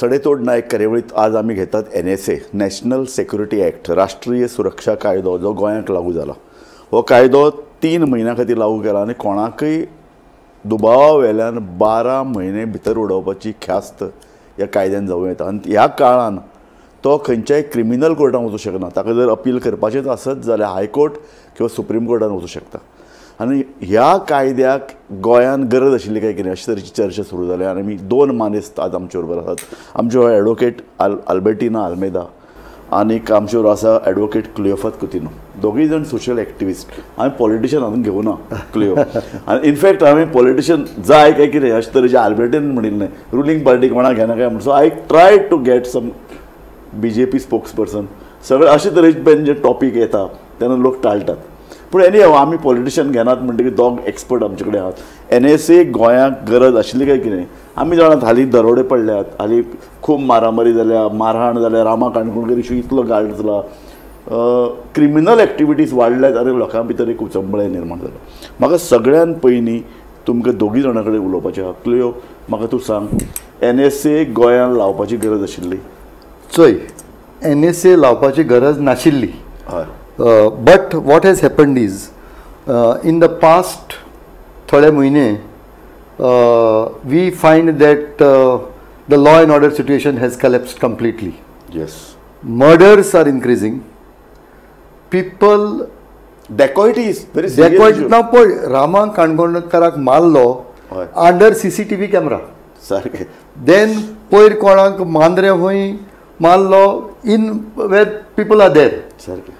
सडेतोड नायक कार्यावळीत आज आमी घेतात NSA नॅशनल सेक्युरिटी ॲक्ट राष्ट्रीय सुरक्षा कायदो जो गोंयांत लागू जाला. हो कायदो 3 म्हयन्यां खातीर लागू केला आनी कोणाकय दुबावा वेल्यान 12 म्हयने भितर उडोवपाची ख्यास्त ह्या कायद्यान जावं येता. आनी ह्या काळान तो खंयच्याय क्रिमिनल कोर्टान वचूं शकना. ताका जर अपील करपाचेंच आसत जाल्यार हायकोर्ट किंवा सुप्रीम कोर्टान वचूं शकता. आनी ह्या कायद्याक गोंयान गरज आशिल्ली काय कितें अशे तरेची चर्चा सुरू जाल्या. आनी आमी 2 मानेस्त आज आमचे बरोबर आसात. आमच्यो एडवोकेट आल्बर्टिना आल्मेदा आनीक आमचे बरोबर आसा एडवोकेट क्लियोफात कुतिनो. दोगूय जाण सोशल एक्टिविस्ट. हांवें पॉलिटिशियन आजून घेवना क्लियो. आनी इनफॅक्ट हांवें पॉलिटिशियन जाय काय कितें अशे तरेचे आल्बर्टीन म्हणिल्लें रुलींग पार्टीक कोणाक घेना काय म्हणून. So I try to get some BJP spokesperson. सगळे अशे तरेचे जे टॉपीक येता तेन्ना लोक टाळटात. पूण एनीहाव आमी पॉलिटिशियन घेनात म्हणटकीर दोग एक्सपर्ट आमचे कडेन आहात. NSA गोंयांक गरज आशिल्ली काय कितें आमी जाणात. हालीं दरोडे पडल्यात, हालीं खूब मारामारी जाल्या, मारहाण जाल्या, रामा काणकोणकर इशू इतलो गाल्ट जाला, क्रिमिनल एक्टिविटीज वाडल्यात आनी लोकां भितर एक उचंबळें निर्माण जालां. म्हाका सगळ्यान पयलीं तुमकां दोगी जाणां कडेन उलोवपाचें आहा. क्लियो, म्हाका तूं सांग NSA गोंयांत लावपाची गरज आशिल्ली? चोय, NSA लावपाची गरज नाशिल्ली. हय. But what has happened is, in the past थोडे म्हयने we find that the law and order situation has collapsed completely. Yes. Murders are increasing. People Dacoity is very serious issue. now पळय, रामा काणकोणकाराक मारलो under CCTV camera. सारकें. Then पयर कोणाक मांद्रे हूंय मारलो in where people are there. सारकें.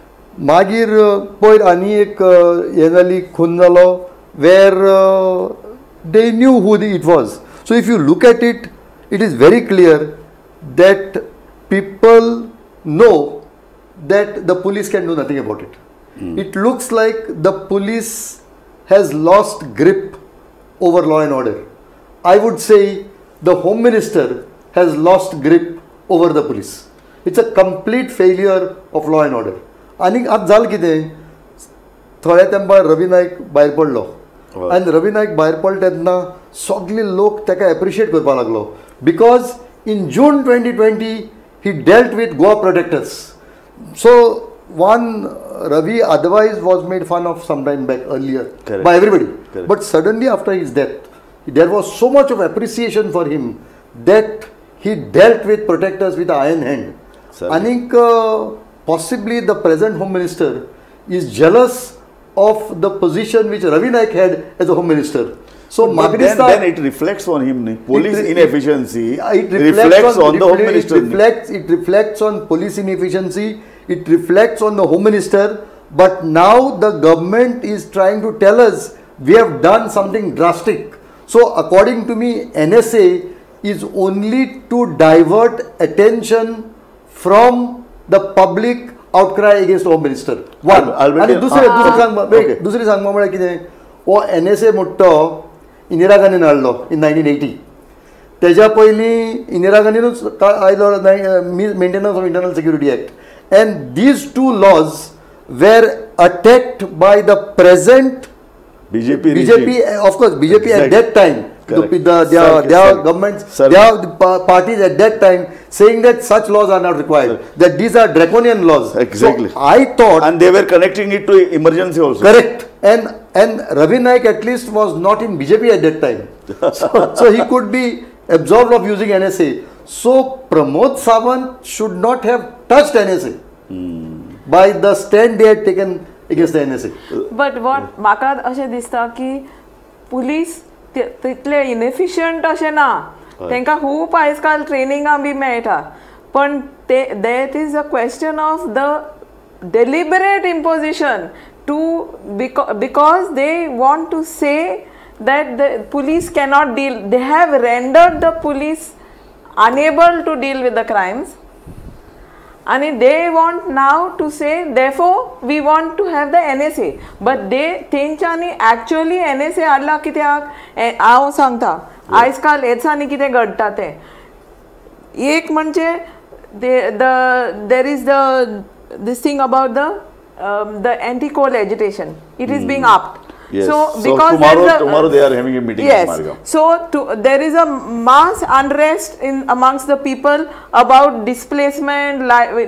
मागीर पयर आनी एक हे जाली खून जालो where they knew who it was. So if you look at it, it is very clear that people know that the police can do nothing about it. It looks like the police has lost grip over law and order. I would से the home minister has lost grip over the police. It's a complete failure of law and order. आनी आतां जालें कितें, थोड्या तेंपार रवी नायक भायर पडलो आनी रवी नायक भायर पडलो तेन्ना सगळे लोक ताका एप्रिशिएट करपाक लागलो. Because in June 2020 he dealt with Goa protectors. So one Ravi otherwise was made fun of some time back earlier. Correct. By everybody. Correct. But suddenly after his death, there was so much of appreciation for him that he dealt with protectors with an iron hand. I think possibly the present Home Minister is jealous of the position which Ravi Naik had as a Home Minister. So then it reflects on him. Police inefficiency. It reflects on the Home Minister. It reflects on police inefficiency. It reflects on the Home Minister. But now the government is trying to tell us we have done something drastic. So according to me, NSA is only to divert attention from the public outcry against the Home Minister. One. आणि दुसरी सांगपा म्हळ्यार कितें, हो NSA मोठो Indira Gandhian हाडलो इन 1980. तेज्या पयलीं इंदिरा गांधीनूच आयलो maintenance of internal security act. And these two laws were attacked by the present BJP, of course, BJP exactly. At that time, their governments, their parties at that time saying that such laws are not required, that these are draconian laws. Exactly. So I thought, and they were connecting it to emergency also. Correct. And Ravi Naik at least was not in BJP at that time, so he could be absolved of using NSA. So Pramod Sawant should not have touched NSA by the stand they had taken against the NSA. But what म्हाका अशें दिसता की police तितले inefficient अशें ना. तांकां खूब आयज काल ट्रेनिंगां बी मेळटा. पण that is a question of the deliberate imposition to because they want to say that the police cannot deal. They have rendered the police unable to deal with the crimes, and they want now to say therefore we want to have the NSA. But they तेंच्यांनी actually NSA हाडला कित्याक हांव सांगता आयज काल हेचांनी कितें घडटा तें. एक म्हणजे there is this thing about the anti-coal agitation. It is being upped. Yes. So So because tomorrow they are having a meeting in yes. Margam. So there is a mass unrest amongst the people about displacement,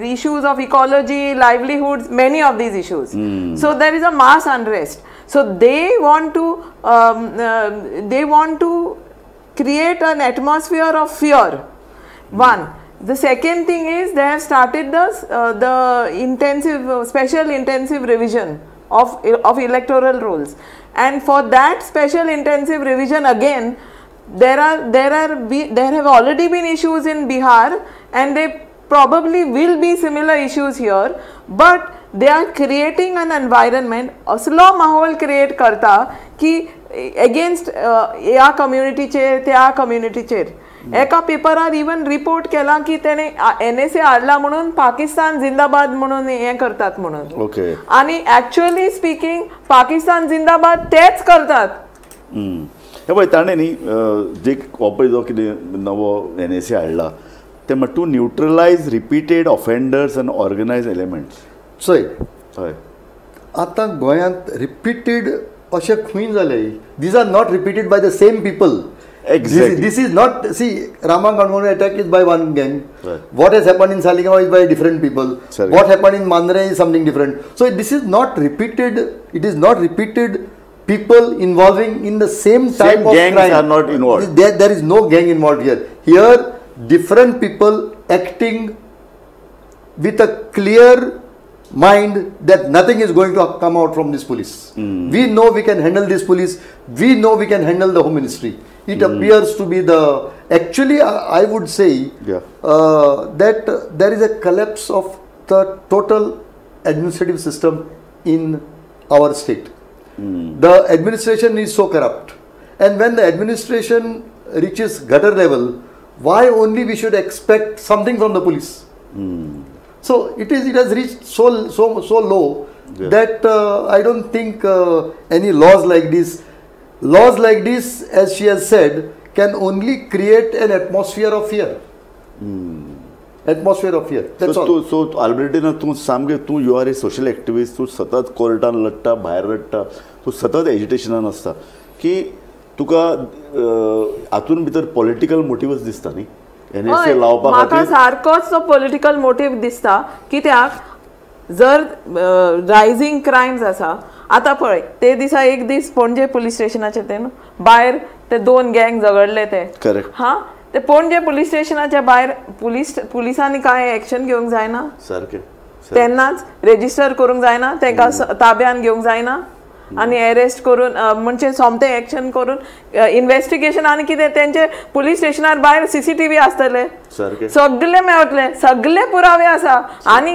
issues of ecology, livelihoods, many of these issues. So there is a mass unrest. So they want to create an atmosphere of fear. One. The second thing is they have started the special intensive revision of electoral rolls, and for that special intensive revision again there have already been issues in Bihar, and they probably will be similar issues here, but they are creating an environment, असलो माहौल create करता कि against या community chair त्या community chair. एका पेपरार even report केला की तेने NSA हाडला म्हणून पाकिस्तान जिंदाबाद म्हणून हे करतात म्हणून. ओके. आणि ॲक्च्युअली स्पीकिंग पाकिस्तान जिंदाबाद तेच करतात. हे पळय ताणें न्ही जे पळय जो कितें नवो NSA हाडला ते म्हणटा टू न्यूट्रलायज रिपीटेड ऑफेंडर्स आनी ऑर्गनायज एलिमेंट्स. चोय हय. आतां गोंयांत रिपीटेड अशें खंय जालें. These are not repeated by the same people. Exactly. This is not, see, Rama-Gangono attack is by one gang. Right. What has happened in Saligao is by different people. Sorry. What happened in Mandre is something different. So this is not repeated. It is not repeated people involving in the same type of gangs crime. are not involved. There is no gang involved here. Here, different people acting with a clear mind that nothing is going to come out from this police. We know we can handle this police. We know we can handle the Home Ministry. It appears to be actually I would say that there is a collapse of the total administrative system in our state. The administration is so corrupt, and when the administration reaches gutter level, why only we should expect something from the police? So it has reached so low that I don't think any laws like this, as she has said, can only create an atmosphere of fear. Atmosphere of fear. That's all. So Albertina, you are a social activist. तूं सतत कोर्टान लढटा, भायर लढटा, तूं सतत एजिटेशनान आसता की तुका हातून भितर पॉलिटिकल मोटिव्स दिसता न्ही NSA लावपा खातीर. म्हाका सारकोच तो पॉलिटिकल मोटीव दिसता. कित्याक जर रायझींग क्रायम्स आसा, आतां पळय ते दिसा एक दीस पणजे पुलीस स्टेशनाचे ते न्हू भायर ते 2 गँग झगडले ते. करेक्ट. हा ते पणजे पुलीस स्टेशनाच्या भायर पुलिसांनी काय एक्शन घेवंक जायना. सारकें. तेन्नाच रेजिस्टर करूंक जायना, तांकां ताब्यान घेवंक जायना आनी अरेस्ट करून म्हणजे सोमतें एक्शन करून इन्व्हेस्टिगेशन आनी कितें तेंचे पुलीस स्टेशनार भायर CCTV आसतले, सगळे मेळटले, सगळे पुरावे आसा आनी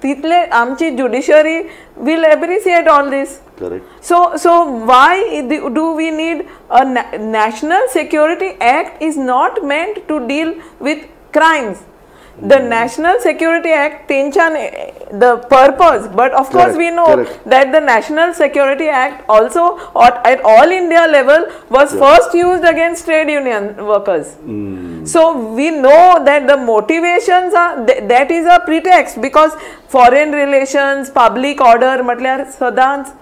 तितले आमची judiciary will appreciate all this. Correct. So why do we need a National Security Act is not meant to deal with crimes. The National Security Act, the purpose, but of course we know that the National Security Act also at all India level was first used against trade union workers. So we know that the motivations are, that is a pretext, because foreign relations, public order, म्हटल्यार सदांच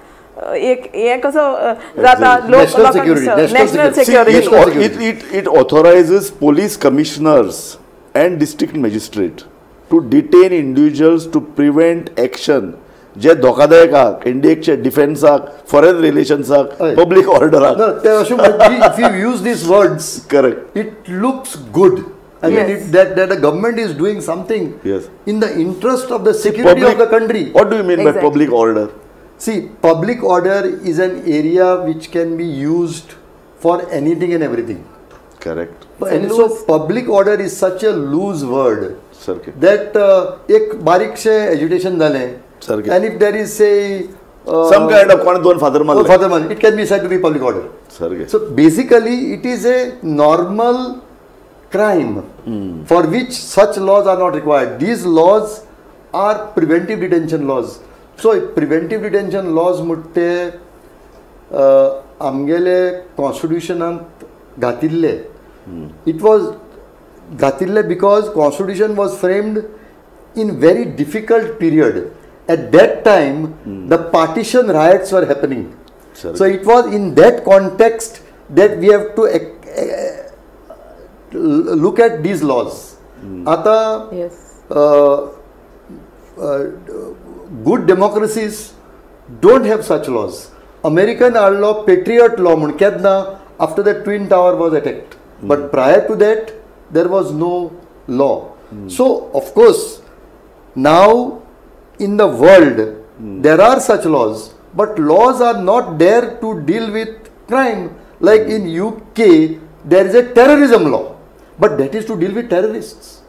एक कसं जाता national security. It authorizes police commissioners and district magistrate to detain individuals to prevent action जे धोकादायक आहात, इंडियेचे डिफेन्साक, फॉरेन रिलेशन्साक, पब्लिक ऑर्डराक. If you use these words, correct, it looks good. I mean that the government is doing something in the interest of the security of the country. What do you mean by public order? See, public order is an area which can be used for anything and everything. Correct. And so public order is such a loose word that एक बारीकशे agitation झाले, and if there is say some kind of father man, it can be said to be public order. So basically it is a normal crime for which such laws are not required. These laws are preventive detention laws. So preventive detention laws मुट्टे आमगेले constitutionant घातिल्ले. It was घातिल्ले because constitution was framed in very difficult period. At that time, the partition riots were happening. So it was in that context that we have to look at these laws. Ata, Yes. Good democracies don't have such laws. American law, patriot law, after the Twin Tower was attacked. But prior to that, there was no law. So, of course, now in the world, there are such laws, but laws are not there to deal with crime. Like in UK, there is a terrorism law, but that is to deal with terrorists,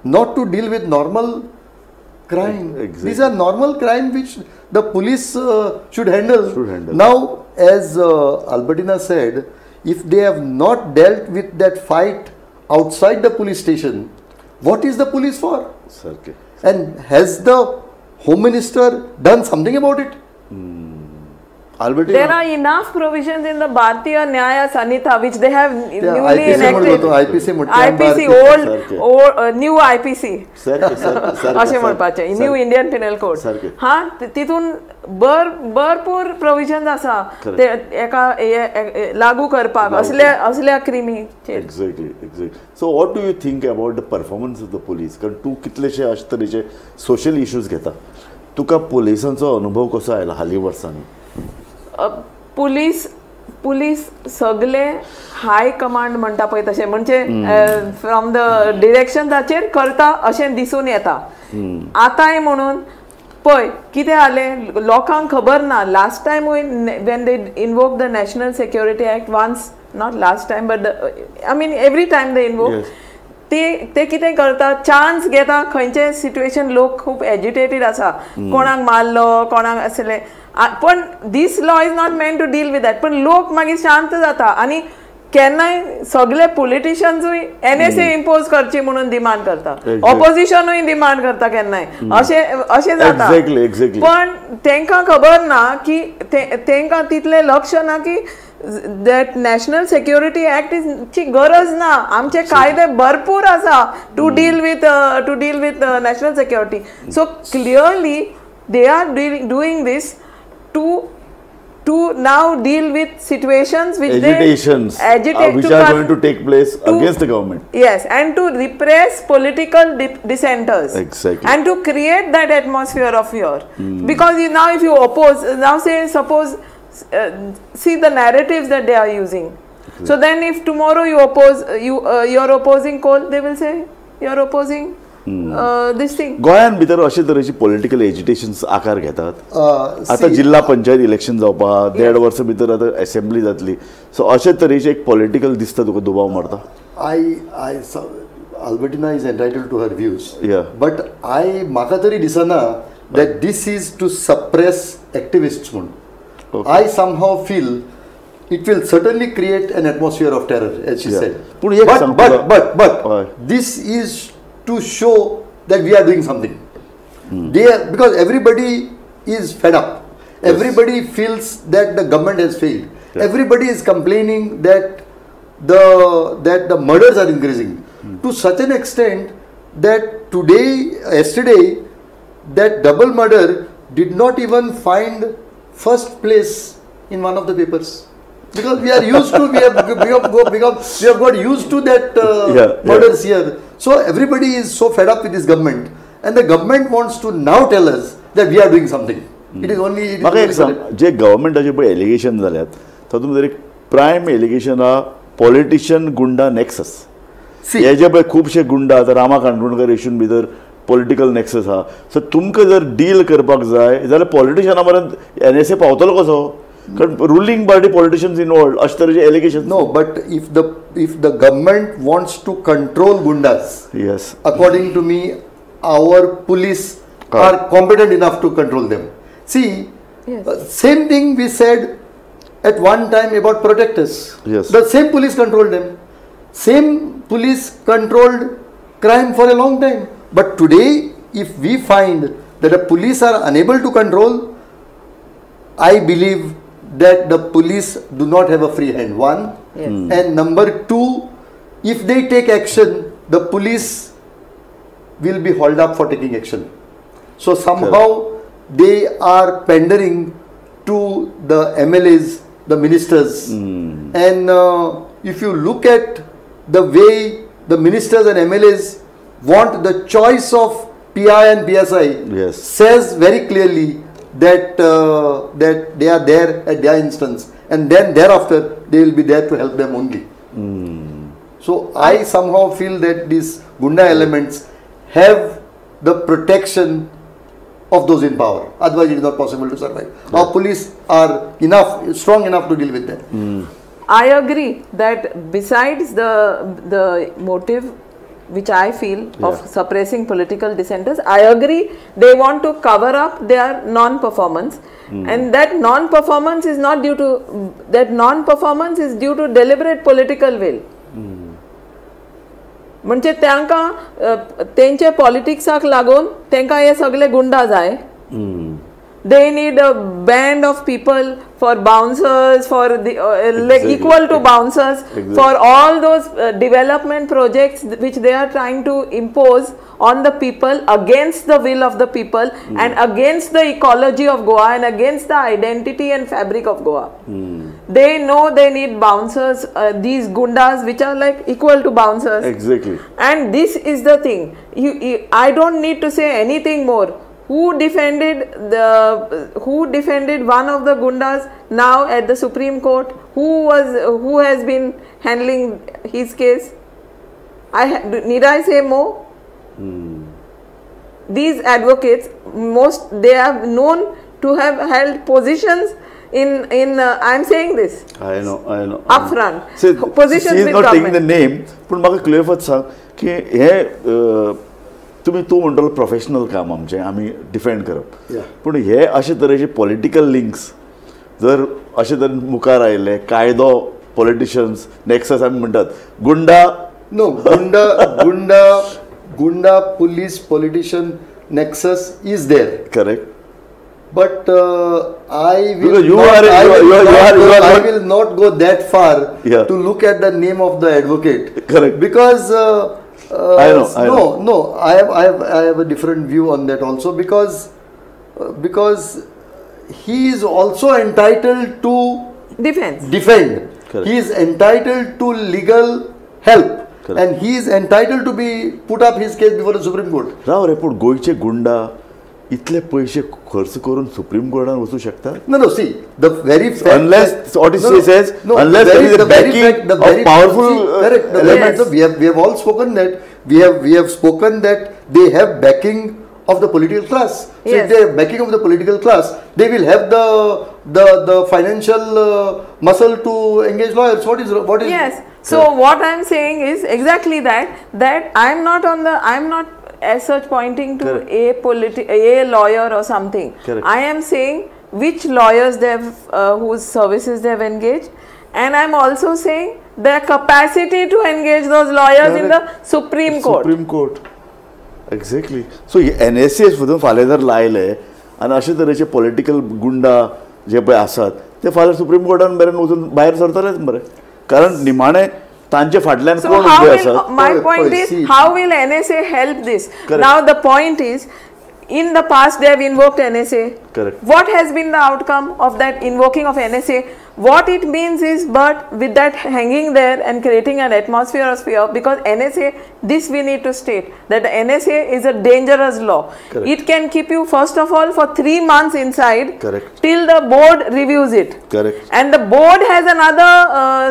not to deal with normal crime. Exactly. These are normal crime which the police should handle. handle. Now, as Albertina said, if they have not dealt with that fight outside the police station, what is the police for? Okay. And has the Home Minister done something about it? Albertina, There are enough provisions in the Bharatiya Nyaya Sanhita which they have newly IPC enacted. IPC, old, new IPC. अशें म्हणपाचें new Indian penal code हा तितून भरपूर provisions आसा ते एका लागू करपाक असल्या क्रिमीचेर. Exactly. So what do you think about the performance of the police? कारण तूं कितलेशे अशे तरेचे सोशल इश्यूज घेता. तुका पुलिसांचो अनुभव कसो आयला हालीं वर्सांनी? पुलीस सगळे हाय कमांड म्हणटा पळय तशें म्हणजे फ्रॉम द डिरेक्शन्साचेर करता अशें दिसून येता. आतांय म्हणून पळय कितें जालें लोकांक खबर ना. Last time when they invoke the national security act once, not last time but I mean every time they invoke, ते कितें करता चान्स घेता खंयचे सिच्युएशन लोक खूब एजिटेटेड आसा, कोणाक मारलो कोणाक असले, पण this law is not meant to deal with that. पण लोक मागीर शांत जाता आनी केन्नाय सगळे पोलिटिशियन्सूय NSA इम्पोज करची म्हणून डिमांड करता, ऑपोजिशनूय डिमांड करता केन्नाय अशें जाता. पण तांकां खबर ना की तांकां तितलें लक्ष ना की दॅट नॅशनल सिक्युरिटी एक्ट ची गरज ना. आमचे कायदे भरपूर आसा to deal with national security. So clearly they are doing this to now deal with situations which agitations which are going to take place against the government. Yes, and to repress political dissenters. Exactly. And to create that atmosphere of fear. Because now if you oppose, now suppose see the narratives that they are using. So then if tomorrow you oppose, you're opposing coal, they will say you're opposing this thing. गोंयान भितर अशे तरेची political एजिटेशन्स आकार घेतात. आता जिल्हा panchayat election जावपाक 1.5 वर्सां भितर आता असेंब्ली जातली. सो अशे तरेचे एक पॉलिटिकल दिसता तुका दुबाव मारता? Albertina is entitled to her views. Yeah. But म्हाका तरी दिसना that this is to suppress activists म्हणून. I somehow feel it will certainly create an atmosphere of terror, as she said. But this is to show that we are doing something. Because everybody is fed up. Everybody feels that the government has failed. Everybody is complaining that the murders are increasing to such an extent that yesterday, that double murder did not even find first place in one of the papers. Because we are used to, we have got used to that murders here. So everybody is so fed up with this government, and the government wants to now tell us that we are doing something. It is only. जे गव्हर्मेंटाचे पळय allegation जाल्यात तातूंत एक prime allegation आहा politician गुंडा nexus. हे जे पळय खुबशे गुंडा आतां रामा काणकोणकर इश्यून भितर पॉलिटिकल नेक्सस आहा. सो तुमकां जर डील करपाक जाय जाल्यार पॉलिटिशियना पर्यंत NSA पावतलो कसो? कारण रुलिंग पार्टी पॉलिटिशियन्स इन्वॉल्वड अशे तरेचे allegation. No, but if the government wants to control gundas, yes, according to me, our police are competent enough to control them. See, same thing we said at one time about protectors. Yes. The same police controlled them. Same police controlled crime for a long time. But today, if we find that the police are unable to control, I believe that the police do not have a free hand, one. And number two, if they take action, the police will be hauled up for taking action. So somehow they are pandering to the MLAs, the ministers. And if you look at the way the ministers and MLAs want the choice of PI and PSI, Yes. says very clearly that that they are there at their instance, and then thereafter they will be there to help them only. So I somehow feel that these Gunda elements have the protection of those in power. Otherwise, it is not possible to survive. Our police are strong enough to deal with them. I agree that besides the motive which I feel of suppressing political dissenters, I agree they want to cover up their non-performance, and that non-performance is not due to deliberate political will. म्हणजे तांकां तेंचे पॉलिटिक्साक लागून तांकां हे सगळे गुंडा जाय. They need a band of people for bouncers, for the like equal to bouncers, for all those development projects which they are trying to impose on the people against the will of the people and against the ecology of Goa and against the identity and fabric of Goa. They know they need bouncers, these gundas which are like equal to bouncers. Exactly. And this is the thing. I don't need to say anything more. Who defended one of the gundas now at the Supreme Court? Who has been handling his case? Need I say more? These advocates, they are known to have held positions in I'm saying this. I know. Upfront. See, Positions she is with not taking government. the name, पण म्हाका clear सांग की हे तूं म्हणटलो professional काम आमचें आमी defend करप, पूण हे अशे तरेचे पॉलिटिकल लिंक्स जर अशे तरेन मुखार आयले, कायदो पॉलिटिशियन्स नेक्सस आमी म्हणटात गुंडा No, Gunda police politician nexus is there. Correct. But I Because you are not go that far Yeah. to look at the name of the advocate. Correct. Because I know. I have a different view on that also, because he is also entitled to Defense. defend. Correct. He is entitled to legal help. Correct. And he is entitled to be put up his case before the Supreme Court. Rao रे, पूण गोंयचे गुंडा इतले पैसे खर्च करून supreme कोर्टान वचू शकतात? No, see, the very fact Unless what it says, unless there is a backing of powerful elements. We have all spoken that we have spoken that they have backing of the political class. So if they have backing of the political class, they will have the financial muscle to engage lawyers. What is Yes. So what I am saying is exactly that I am not as such pointing to a lawyer or something. Correct. I am saying which lawyers they have, whose services they have engaged, and I am also saying their capacity to engage those lawyers in the Supreme Court. Supreme Court. Exactly. So NSA सुद्दां फाल्यां जर लायले आनी अशे तरेचे political गुंडा जे पळय आसात ते फाल्यां सुप्रीम कोर्टान मेरेन वचून भायर सरतलेच मरे, कारण निमाणे तांचे फाटल्यान So कोण how उबे will, आसात. my point is, how will NSA help this? Now the point is, in the past they have invoked NSA. Correct. What has been the outcome of that invoking of NSA? What it means is, but with that hanging there and creating an atmosphere of fear, because NSA, this we need to state, that the NSA is a dangerous law. Correct. It can keep you first of all for 3 months inside. Correct. Till the board reviews it. Correct. And the board has another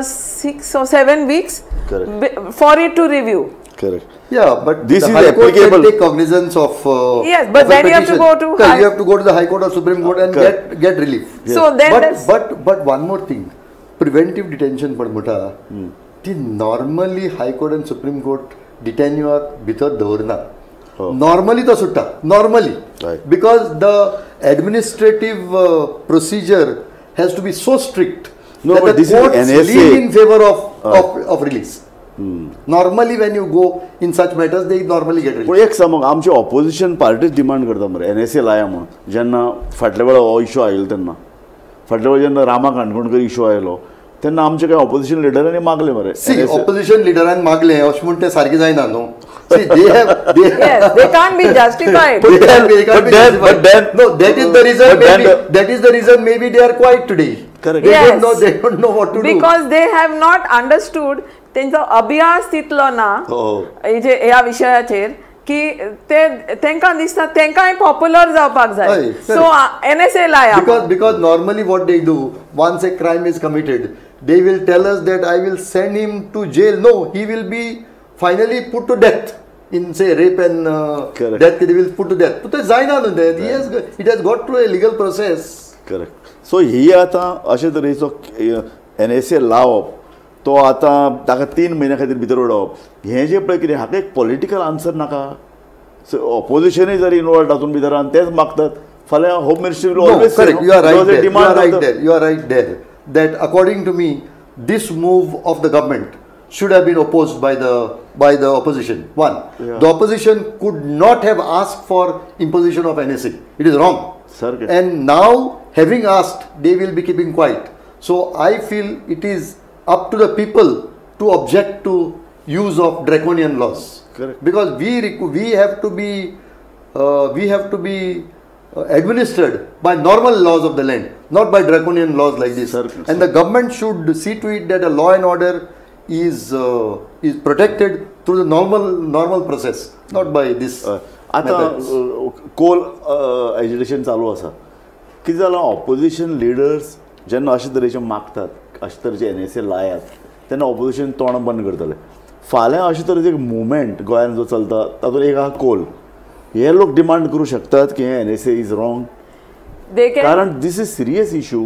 6 or 7 weeks for it to review. Correct. Yeah, but This the is High Court applicable. can take cognizance of Yes, but of a then you have to petition. go to You have to go to the High Court or Supreme Court and get relief. So then that's- But one more thing, preventive detention padmuta. Normally High Court and Supreme Court detain you bithor dawrna. Normally to sutta. Normally, Right. because the administrative procedure has to be so strict No, that but the this is courts NSA. lean in favor of release. Normally when you go in such matters, they normally get released. पूण एक सांग, आमचे opposition parties demand करता मरे NSA लाया म्हणून. जेन्ना फाटल्या वेळा हो इशू आयलो तेन्ना, फाटल्या वेळा जेन्ना रामा काणकोणकर इशू आयलो तेन्ना आमचे काही ऑपोजिशन लिडरांनी मागले मरे. ऑपोजिशन लिडरान मागले अशें म्हूण तें सारकें जायना न्हू. See, Yes, they can't be justified. No, that is the reason. That is the reason. Maybe they are quiet today. Correct. Yes. They don't know what to do. Because they have not understood. त्यांचो अभ्यास तितलो ना ह्या विशयाचेर की तांकां दिसता तांकांय पॉप्युलर जावपाक जाय. सो NSA लाया. Because normally what they do, once a crime is committed, they will tell us that I will send him to jail. No, he will be finally put to death. In say rape and death, they will put to death. But जायना न्हू that. It has got through a legal process. Correct. So ही आतां अशे तरेचो NSA लावप तो आतां ताका 3 म्हयन्या खातीर भितर उडोवप हें जे पळय कितें हाका एक पॉलिटिकल आन्सर नाका. ऑपोजिशनूय जर इनवॉल्व तातूंत भितर आनी तेच मागतात फाल्यां home ministry will always correct. You are right there. That according to me, this move of the government should have been opposed by the opposition. One, the opposition could not have asked for imposition of NSA. It is wrong. And now, having asked, they will be keeping quiet. So I feel it is up to the people to object to use of draconian laws. Correct. Because we have to be administered by normal laws of the land, not by draconian laws like this. And the government should see to it that a law and order is protected through the normal process, not by this. आता कोल agitation चालू आसा. कितें जालां opposition leaders जेन्ना अशे तरेचे मागतात अशे तरेचे NSA लायात तेन्ना ऑपोजिशन तोंड बंद करतले. फाल्यां अशे तरेचो एक मुवमेंट गोंयांत जो चलता तातूंत एक आहा कोल. हे लोक डिमांड करूं शकतात की हे NSA इज रॉंग. कारण this is serious issue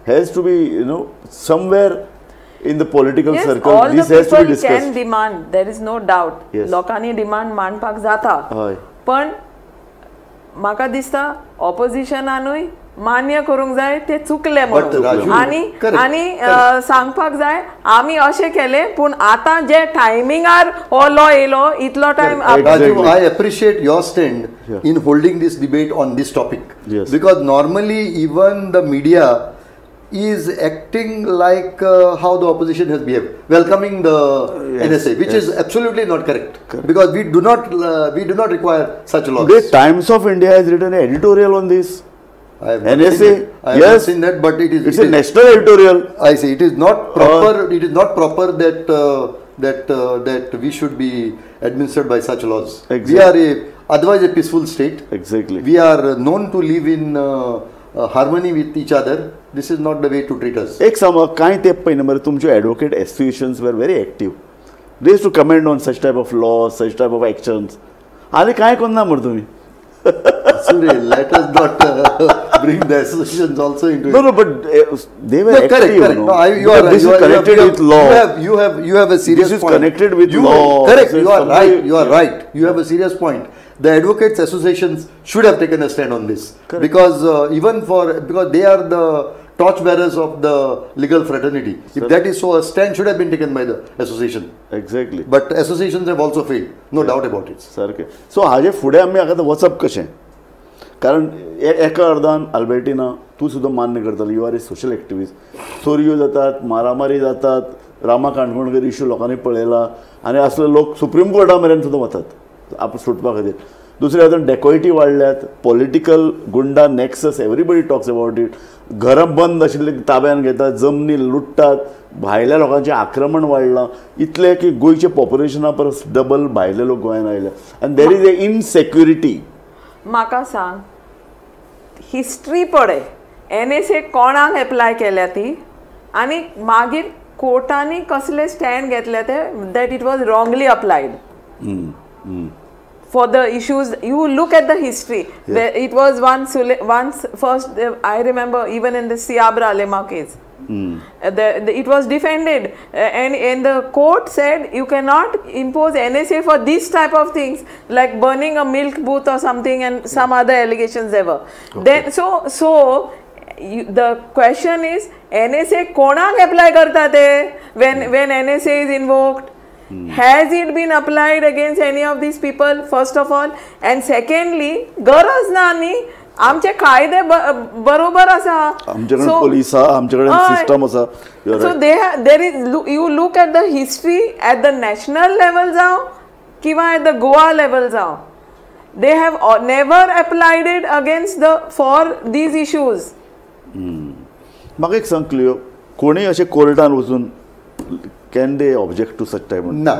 has to be somewhere in the political circle. All this the has to be people discussed. can demand. There is no doubt. लोकांनी डिमांड मांडपाक जाता. पण म्हाका दिसता ऑपोजिशनानूय मान्य करूंक जाय ते चुकले म्हणून आनी सांगपाक जाय आमी अशें केले पूण आतां जे टायमिंगार हो लॉ येयलो इतलो time. Raju, I appreciate your stand in holding this debate on this topic. Because normally even the media is acting like how the opposition has behaved, welcoming the NSA, which is absolutely not correct. Because we do not require such laws. The Times of India has written an editorial on this. NSA, I have not seen that, but it's a national editorial. I see. It is not proper. It is not proper that we should be administered by such laws. Exactly. We are otherwise a peaceful state. Exactly. We are known to live in harmony with each other. This is not the way to treat us. एक समज कांय तेंप पयलीं मरे तुमचे advocate associations वर very active. They used to comment on such type of law, such type of actions. आनी कांय करना मरे तुमी. Sorry, let us not bring the associations also into it. No, but they were active. Correct. No, you are right. This is connected with law. You have a serious point. This is connected with law. Correct. You are right. You are right. You have a serious point. The advocates associations should have taken a stand on this. Correct. Because because they are the torchbearers of the legal fraternity. If that is so, a stand should have been taken by the association. Exactly. But associations have also failed. No doubt about it. सारकें. So हाजे फुडें आमी आतां वचप कशें? कारण एका अर्दान Albertina तूं सुद्दां मान्य करतलो you are a social activist. चोरयो जातात, मारामारी जातात, रामा काणकोणकर इश्यू लोकांनी पळयला आनी असले लोक सुप्रीम कोर्टा मेरेन सुद्दां वतात आप सुटपा खातीर. दुसरे हातून डेकोयटी वाडल्यात, पॉलिटिकल गुंडा nexus everybody talks about it. घरां बंद आशिल्ले ताब्यान घेतात, जमनी लुट्टात, भायल्या लोकांचें आक्रमण वाडलां इतलें की गोंयचे पॉप्युलेशना परस डबल भायले लोक गोंयांत आयले आनी देर इज ए इनसेक्युरिटी. म्हाका सांग हिस्ट्री पळय NSA कोणाक एप्लाय केल्या ती आनी मागीर कोर्टांनी कसले स्टँड घेतले ते that it was wrongly applied. For the issues, you look at the history. It was once first. I remember even in the Siabra Lema case, it was defended, and the court said you cannot impose NSA for this type of things like burning a milk booth or something, and some other allegations ever. Then the question is NSA konak apply karta te when NSA is invoked. Has it been applied against any of these people, first of all? And secondly, गरज ना न्ही आमचे कायदे बरोबर आसा. आमच्याकडे police आहा, आमच्याकडे सिस्टम आसा. So there is you look at the history at the national level जावं किंवा एट द गोवा लेवल जावं, they have never applied it against for these issues. म्हाका एक सांग क्लियर, कोणी अशें कोर्टान वचून can they object to such type? ना,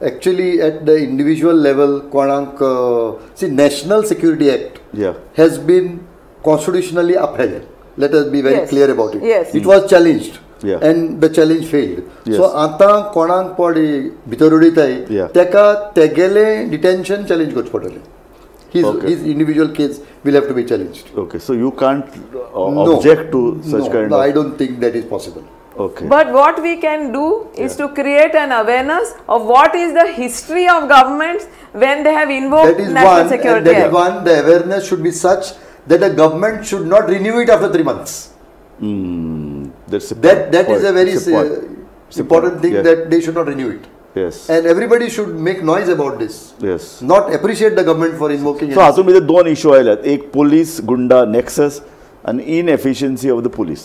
actually at the individual level konak see National Security Act has been constitutionally upheld. Let us be very clear about it. It was challenged and the challenge failed. So आता कोणाक पडी भितर उडयताय तेका तेगेले detention challenge करचे पडटले. His individual case will have to be challenged. Okay, so you can't object to such kind of... I don't think that is possible. Okay. But what we can do is to create an awareness of what is the history of governments when they have invoked national security. That is one. The awareness should be such that the government should not renew it after 3 months. That is a very important thing, that they should not renew it. Yes. And everybody should make noise about this. Yes. Not appreciate the government for invoking it. So हातून भितर दोन issue आयल्यात, एक police गुंडा nexus and inefficiency of the police.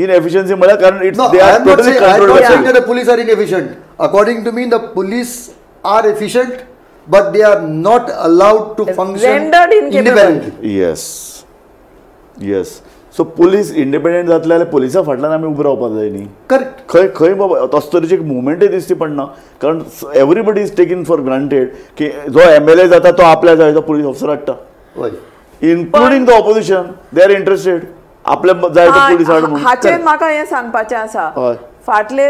Inefficiency म्हळ्यार कारण it's they are totally controlled. I am not saying that the police are inefficient. According to me, the police are efficient, but they are not allowed to function independently. Yes. So police independent जातले जाल्यार पुलिसा फाटल्यान आमी ube रावपाक जाय न्ही. Correct. खंय बाबा तस तरेची मुवमेंटूय दिसती पडना, कारण everybody is taking for granted की जो MLA जाता तो आपल्या जायतो पुलीस ऑफिसर हाडटा, including the opposition. They are interested आपल्या जायतो पुलीस हाड म्हणून. हाचेर म्हाका हें सांगपाचें आसा. फाटले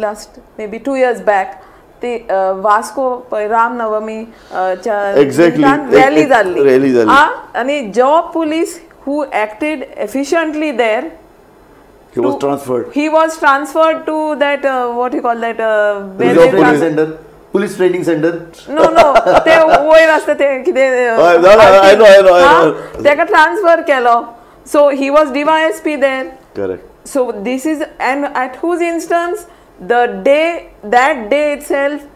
last may be 2 years back ती वास्को रामनवमी रॅली जाल्ली आनी जो police who acted efficiently there, he was transferred to that what you call that police training center. No te वयर आसता ते कितें I know तेका transfer Kelo. So he was DYSP there. Correct. So this is, and at whose instance that day itself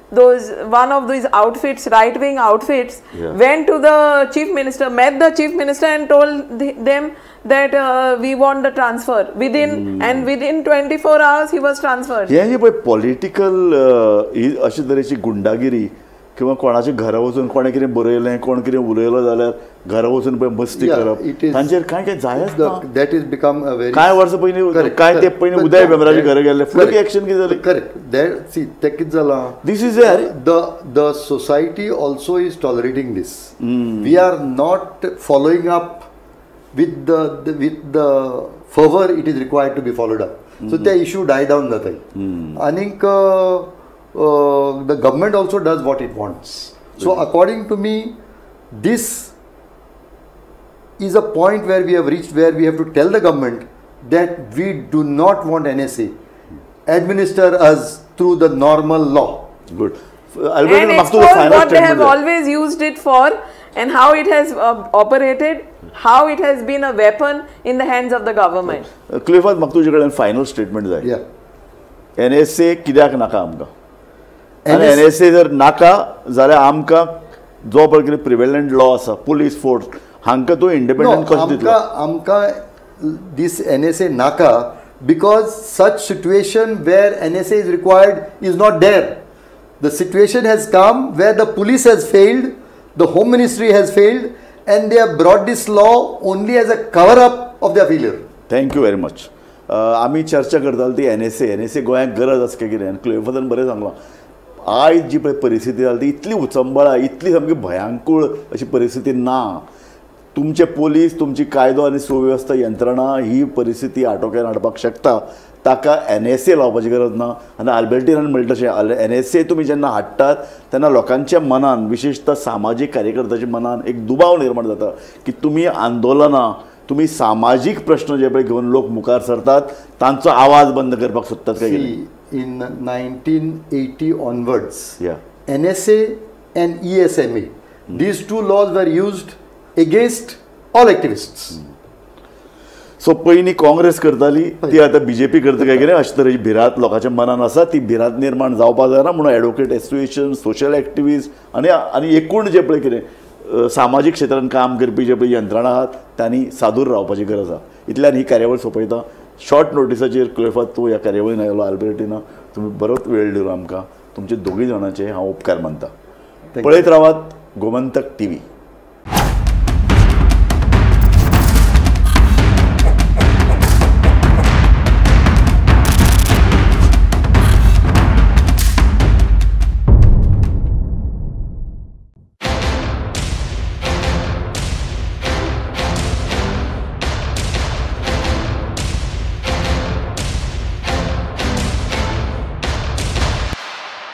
one of these outfits, right-wing outfits, went to the chief minister, met the chief minister and told them that we want the transfer and within 24 hours he was transferred. Political अशे तरेची गुंडागिरी किंवा कोणाचे घरा वचून कोणे कितें बरयलें, कोण कितें उलयलो जाल्यार घरा वचून पळय मस्ती करप, तांचेर कांय जायच ना. That is become a very कांय वर्सां पयलीं काय ते पयलीं उदय भेंब्राची घरा गेल्ले, फुडें एक्शन कितें जाली? करेक्ट. see ते कितें जालां, this is the society also is tolerating this. We are not following up with the fervor it is required to be followed up. So the issue die down जाताय. आनीक the government also does what it wants. So according to me, this is a point where we have reached, where we have to tell the government that we do not want NSA administer us through the normal law. Good. And expose what they have always used it for and how it has operated, how it has been a weapon in the hands of the government. Clifford, म्हाका तुजे कडेन final statement जाय. NSA कित्याक नाका आमकां? आनी NSA जर नाका जाल्यार आमकां जो पळय कितें प्रिवेलंट लॉ आसा, पुलीस फोर्स, हांकां तूं इंडिपेंडंट कशें दितलो? आमकां this NSA नाका because such situation where NSA is required is not there. The situation has come where the police has failed, the Home Ministry has failed, and they have brought this law only as a cover up of their failure. Thank you very much. आमी चर्चा करताली ती NSA गोंयांक गरज आसा काय कितें, क्लेफर्दान बरें सांगलां. आयज जी पळय परिस्थिती जाली ती इतली उचंबळा, इतली सामकी भयांकूळ अशी परिस्थिती ना. तुमचे पोलीस, तुमची कायदो आनी सुवेवस्था यंत्रणा ही परिस्थिती आटोक्यान हाडपाक शकता. ताका NSA लावपाची गरज ना. आनी आल्बर्टिनान म्हणलें तशें NSA तुमी जेन्ना हाडटात तेन्ना लोकांच्या मनान, विशेषतः सामाजीक कार्यकर्त्याच्या मनान एक दुबाव निर्माण जाता की तुमी आंदोलनां, तुमी सामाजीक प्रश्न जे पळय घेवन लोक मुखार सरतात तांचो आवाज बंद करपाक सोदतात काय कितें? In 1980 onwards, NSA and ESMA, these two laws were used against all activists. So पयलीं काँग्रेस करताली, ती आतां BJP करता काय कितें अशे तरेची भिरांत लोकांच्या मनान आसा. ती भिरांत निर्माण जावपाक जायना म्हणून एडवोकेट एसोसिएशन, सोशल एक्टिविस्ट आनी एकूण जे पळय कितें सामाजीक क्षेत्रांत काम करपी जे पळय यंत्रणा आहात तांणी सादूर रावपाची गरज आसा. इतल्यान ही कार्यावळ सोंपयता. शॉर्ट नोटिसाचेर क्लेफर्द तूं ह्या कार्यावळीन आयलो, आल्बर्टिना तुमी बरोच वेळ दिलो आमकां. तुमचे दोगूय जाणांचे हांव उपकार मानता. you. पळयत रावात गोमंतक TV.